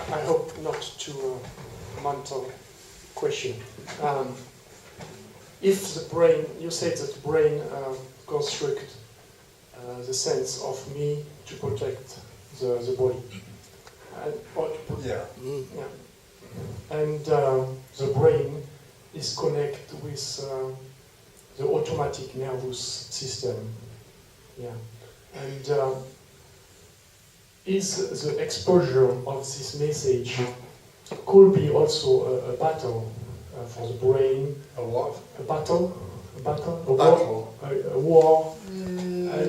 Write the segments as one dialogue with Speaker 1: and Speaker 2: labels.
Speaker 1: I hope not too mental question. If the brain, you said that the brain construct the sense of me to protect the body. Yeah. And the brain is connected with the automatic nervous system. Yeah. And is the exposure of this message could be also a battle for the brain.
Speaker 2: A what?
Speaker 1: A battle? A battle? A
Speaker 2: battle?
Speaker 1: War? A war?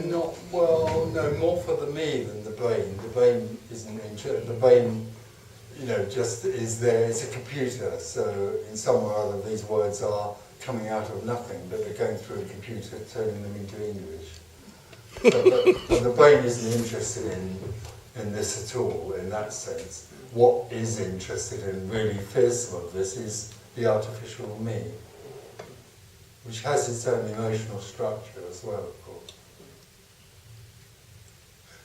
Speaker 2: Not, well, no, more for the me than the brain. The brain isn't interested. The brain, just is there. It's a computer, so in some way or other these words are coming out of nothing, but they're going through a computer, turning them into English. But the brain isn't interested in this at all, in that sense. What is interested in, really fearsome of this, is the artificial me, which has its own emotional structure as well, of course.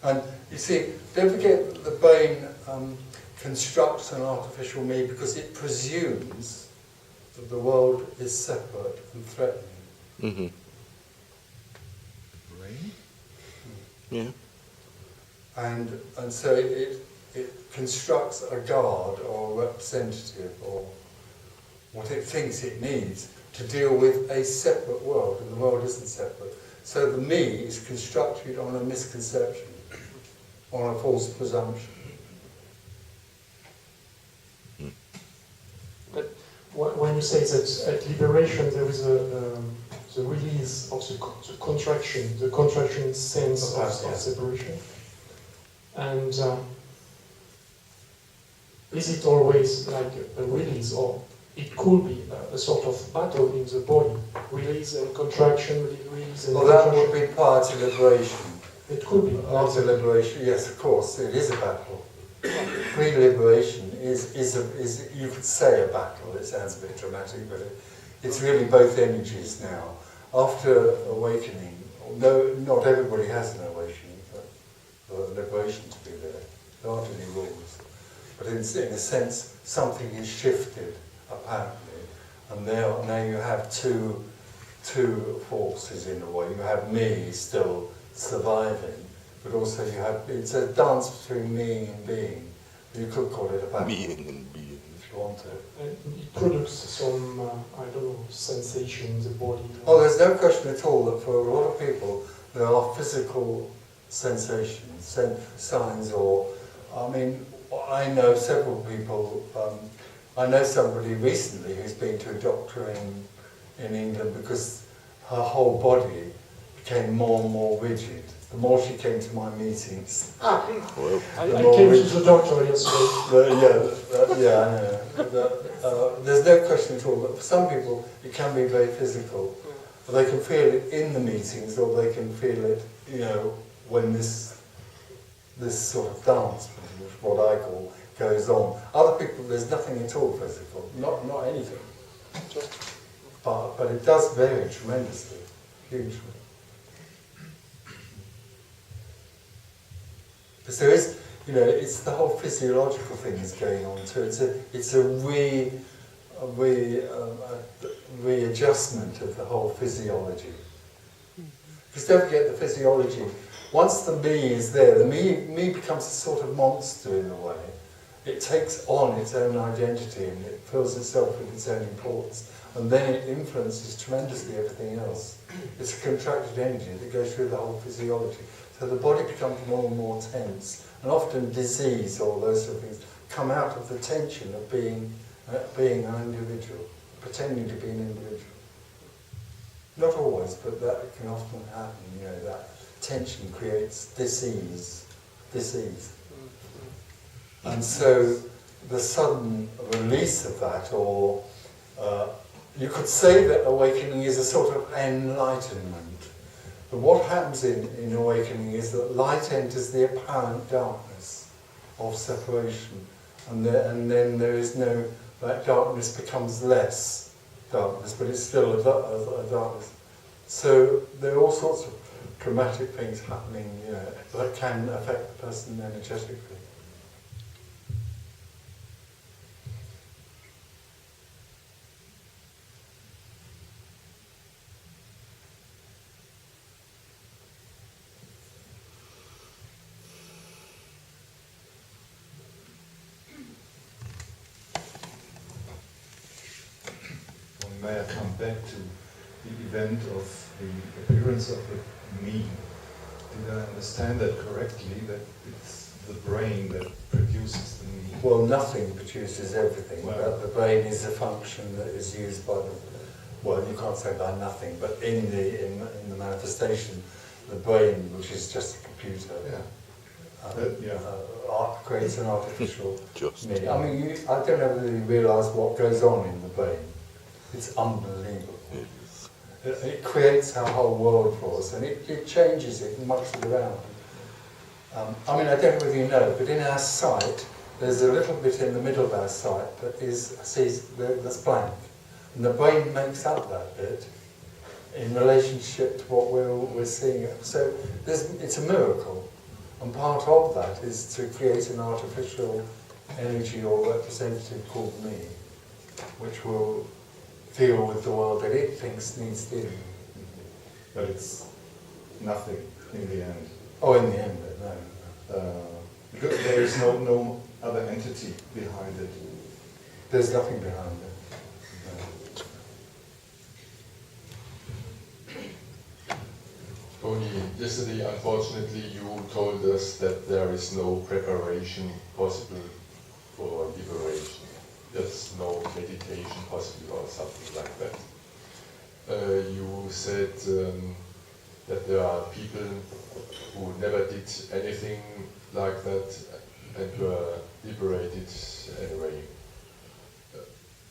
Speaker 2: And you see, don't forget that the brain constructs an artificial me because it presumes that the world is separate and threatening.
Speaker 3: Mm-hmm.
Speaker 2: Brain?
Speaker 3: Yeah.
Speaker 2: And so it constructs a guard or a representative or what it thinks it needs to deal with a separate world, and the world isn't separate. So the me is constructed on a misconception, on a false presumption.
Speaker 1: But when you say that at liberation there is the release of the contraction sense of separation, and is it always like a release, or it could be a sort of battle in the body, release and contraction, release and
Speaker 2: Well, that would be prior to liberation.
Speaker 1: It could be.
Speaker 2: After liberation, yes, of course, it is a battle. Pre-liberation is you could say a battle. It sounds a bit dramatic, but it's really both energies now. After awakening, no, not everybody has an awakening, but for liberation to be there. There aren't any rules. But in a sense, something is shifted, apparently, and now you have two forces in a way. You have me still surviving, but also you have, it's a dance between me and being. You could call it a battle.
Speaker 3: Being and being.
Speaker 2: If you want to.
Speaker 1: And it produces some, I don't know, sensation in the body.
Speaker 2: Oh, there's no question at all that for a lot of people there are physical sensations, signs, or, I mean, I know several people, I know somebody recently who's been to a doctor in England because her whole body became more and more rigid. The more she came to my meetings.
Speaker 1: I came to the doctor yesterday.
Speaker 2: I know. There's no question at all that for some people it can be very physical. They can feel it in the meetings, or they can feel it, when this sort of dance, which is what I call, goes on. Other people, there's nothing at all physical, not anything. But it does vary tremendously, hugely. Because there is, it's the whole physiological thing is going on too. It's a readjustment of the whole physiology. Because don't forget the physiology. Once the me is there, the me becomes a sort of monster in a way. It takes on its own identity and it fills itself with its own importance. And then it influences tremendously everything else. It's a contracted energy that goes through the whole physiology. So the body becomes more and more tense. And often disease or those sort of things come out of the tension of being an individual, pretending to be an individual. Not always, but that can often happen, that tension creates disease. And so the sudden release of that, or you could say that awakening is a sort of enlightenment. But what happens in awakening is that light enters the apparent darkness of separation, and then there is no, that darkness becomes less darkness, but it's still a darkness. So there are all sorts of dramatic things happening, you know, that can affect the person energetically.
Speaker 4: May I come back to the event of the appearance of the me? Did I understand that correctly, that it's the brain that produces the me?
Speaker 2: Well, nothing produces everything,
Speaker 4: Well,
Speaker 2: but the brain is a function that is used by the, well, you can't say by nothing, but in the manifestation, the brain, which is just a computer, creates an artificial me. I mean, I don't know whether you realise what goes on in the brain. It's unbelievable. It creates our whole world for us, and it changes it and mucks it around. I mean, I don't know whether you know, but in our sight, there's a little bit in the middle of our sight that's blank. And the brain makes up that bit in relationship to what we're seeing. So it's a miracle. And part of that is to create an artificial energy or representative called me, which will deal with the world that it thinks needs dealing.
Speaker 4: But it's nothing in the end.
Speaker 2: Oh, in the end, no.
Speaker 4: Because there is no other entity behind it.
Speaker 2: There's nothing behind it.
Speaker 5: Tony, yesterday, unfortunately, you told us that there is no preparation possible for liberation. There's no meditation possible or something like that. You said that there are people who never did anything like that and were liberated anyway.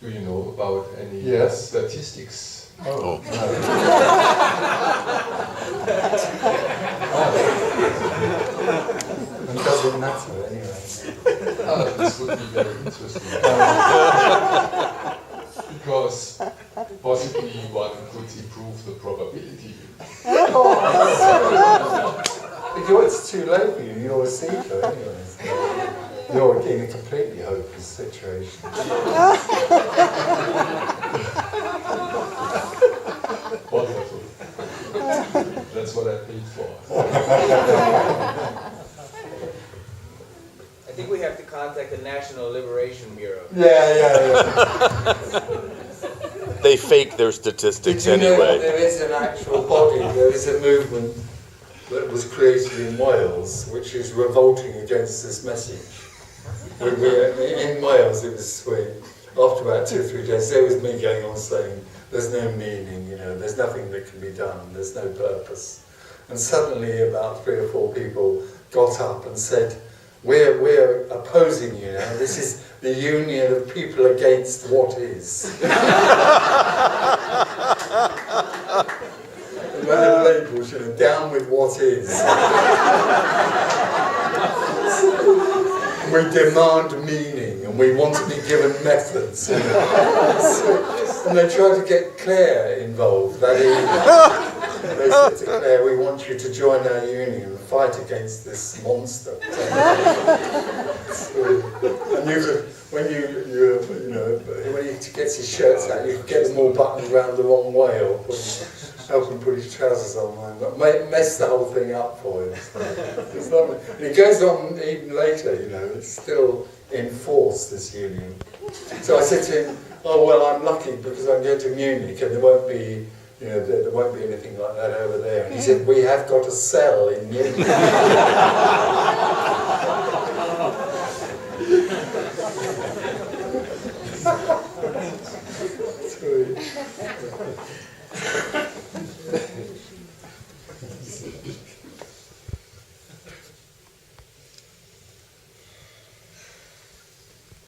Speaker 5: Do you know about any statistics?
Speaker 2: Oh. It doesn't matter anyway.
Speaker 5: This would be very interesting. Because possibly one could improve the probability.
Speaker 2: It's too late for you, you're a seeker anyway. You're in a completely hopeless situation.
Speaker 5: Wonderful. That's what I paid for.
Speaker 6: I think we have to contact the National Liberation Bureau.
Speaker 2: Yeah.
Speaker 3: They fake their statistics
Speaker 2: Did you know
Speaker 3: anyway.
Speaker 2: that there is an actual body, there is a movement that was created in Wales, which is revolting against this message. In Wales, it was sweet. After about 2 or 3 days, there was me going on saying, there's no meaning, you know, there's nothing that can be done, there's no purpose. And suddenly about 3 or 4 people got up and said, we're opposing you now, this is the union of people against what is. And when the labels, you know, down with what is. We demand meaning and we want to be given methods. You know? And they try to get Claire involved that evening. They said to Claire, we want you to join our union and fight against this monster. And you could, when when he gets his shirts out, you could get them all buttoned around the wrong way or help him put his trousers on, but mess the whole thing up for him. It's lovely. And it goes on even later, you know, it's still in force, this union. So I said to him, oh well, I'm lucky because I'm going to Munich and there won't be, you know, there won't be anything like that over there. And he said, we have got a cell in Munich. Sweet.